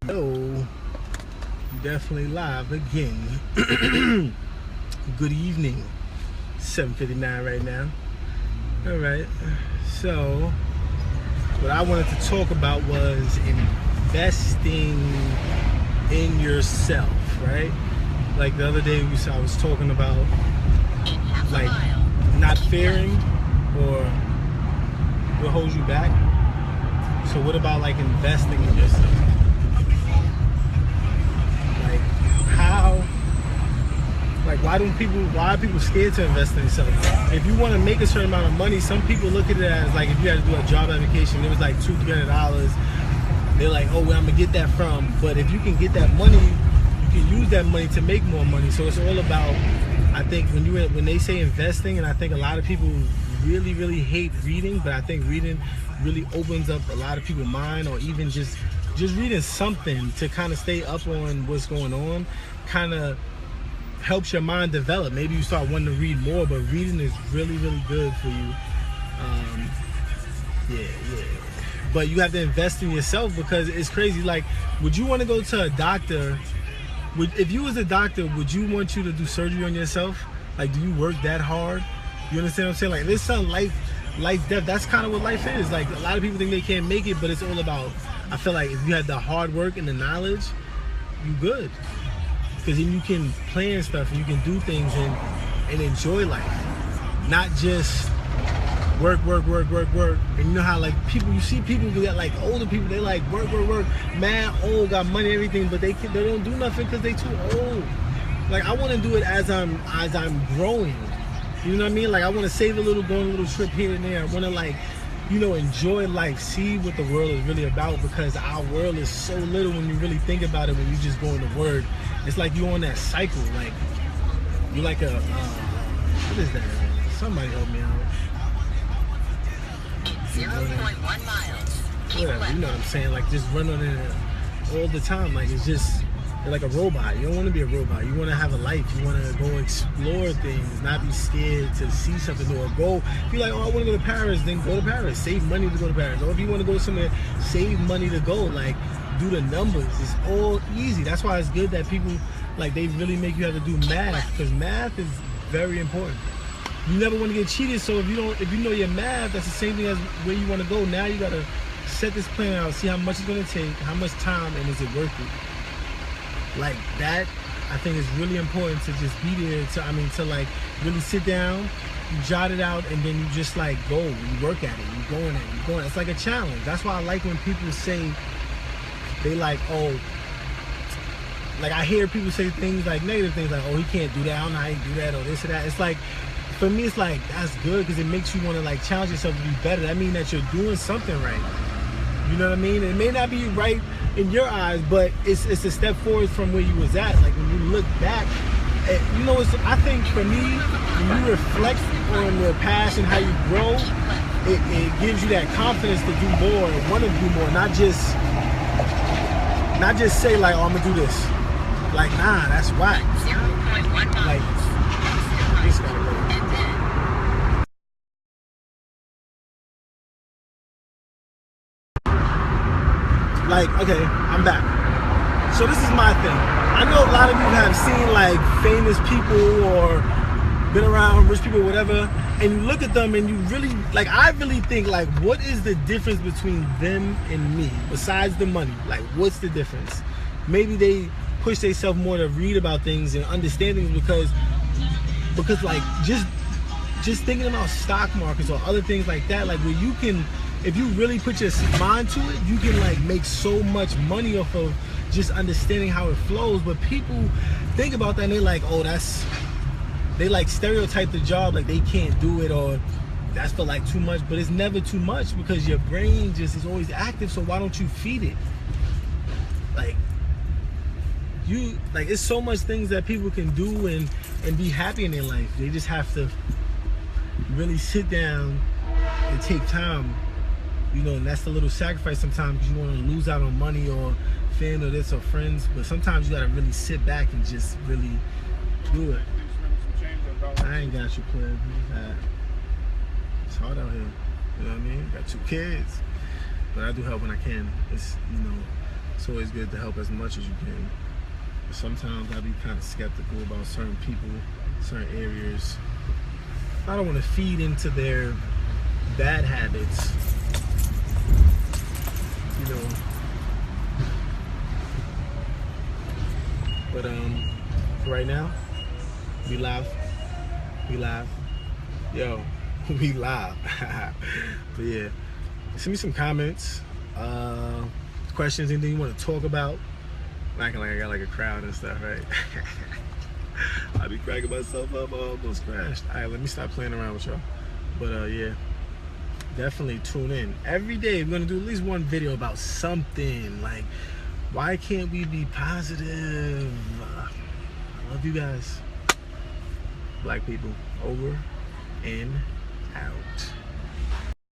Hello, definitely live again. Good evening. 7:59 right now. All right. So, what I wanted to talk about was investing in yourself, right? Like the other day, I was talking about like not fearing or what holds you back. So, what about like investing in yourself? Why are people scared to invest in themselves? If you want to make a certain amount of money, some people look at it as like if you had to do a job application, it was like $200-300. They're like, oh, where I'm gonna get that from? But if you can get that money, you can use that money to make more money. So it's all about, I think when they say investing, and I think a lot of people really hate reading, but I think reading really opens up a lot of people's mind, or even just reading something to kind of stay up on what's going on, kind of helps your mind develop. Maybe you start wanting to read more, but reading is really good for you. Yeah. But you have to invest in yourself, because it's crazy. Like, would you want to go to a doctor? If you was a doctor, would you want you to do surgery on yourself? Like, do you work that hard? You understand what I'm saying? Like, this something life, death. That's kind of what life is. Like, a lot of people think they can't make it, but it's all about, I feel like if you had the hard work and the knowledge, you good. Because then you can plan stuff and you can do things and enjoy life. Not just work. And you know how like you see people that like older people, they like work, mad old, got money, everything, but they don't do nothing because they too old. Like, I want to do it as I'm growing. You know what I mean? Like, I want to save a little, go on a little trip here and there. I want to like, enjoy life, see what the world is really about, because our world is so little when you really think about it. When you just go in the word, it's like you're on that cycle. Like, you're like what is that? Somebody help me out. 0.1 miles. Whatever, you know what I'm saying? Like, just run on it all the time. Like, it's just, you're like a robot. You don't want to be a robot. You want to have a life. You want to go explore things, not be scared to see something new, or go. If you're like, oh, I want to go to Paris, then go to Paris. Save money to go to Paris. Or if you want to go somewhere, save money to go. Like, do the numbers. It's all easy. That's why it's good that people, like, they really make you have to do math, because math is very important. You never want to get cheated, so if you know your math, that's the same thing as where you want to go. Now you got to set this plan out, see how much it's going to take, how much time, and is it worth it? Like that, I think is really important, to just be there, to like really sit down, you jot it out, and then you just like go, you work at it, you're going. It's like a challenge. That's why I like when people say, they like, oh, like I hear people say things like negative things, like, oh, he can't do that, I don't know how he do that, or this or that. It's like, for me, it's like, that's good, because it makes you want to like challenge yourself to be better. That means that you're doing something right. You know what I mean? It may not be right in your eyes, but it's a step forward from where you was at. Like, when you look back, I think for me, when you reflect on your past and how you grow, it gives you that confidence to do more and want to do more, not just say like, oh, I'm gonna do this. Like, nah, that's whack. 0.1 miles. Like, this gotta go. Like, okay, I'm back. So this is my thing. I know a lot of you have seen like famous people or been around rich people, whatever, and you look at them and you really, like, I really think like, what is the difference between them and me besides the money? Like, what's the difference? Maybe they push themselves more to read about things and understand things, because like just thinking about stock markets or other things like that, like where you can, if you really put your mind to it, you can like make so much money off of just understanding how it flows. But people think about that and they're like, oh, they like stereotype the job, like they can't do it, or that's for like too much. But it's never too much, because your brain just is always active. So why don't you feed it? Like, it's so much things that people can do and be happy in their life. They just have to really sit down and take time. And that's a little sacrifice sometimes, because you want to lose out on money or family or this or friends. But sometimes you got to really sit back and just really do it. I ain't got you, player. It's hard out here. You know what I mean? Got 2 kids. But I do help when I can. It's, it's always good to help as much as you can. But sometimes I be kind of skeptical about certain people, certain areas. I don't want to feed into their bad habits, you know. But for right now, we live. Yo, we live. But yeah, send me some comments, questions, anything you want to talk about. Acting like I got like a crowd and stuff, right? I be cracking myself up. I almost crashed. All right, let me stop playing around with y'all. But yeah, definitely tune in. Every day we're gonna do at least one video about something. Like, why can't we be positive? I love you guys. Black people, over and out.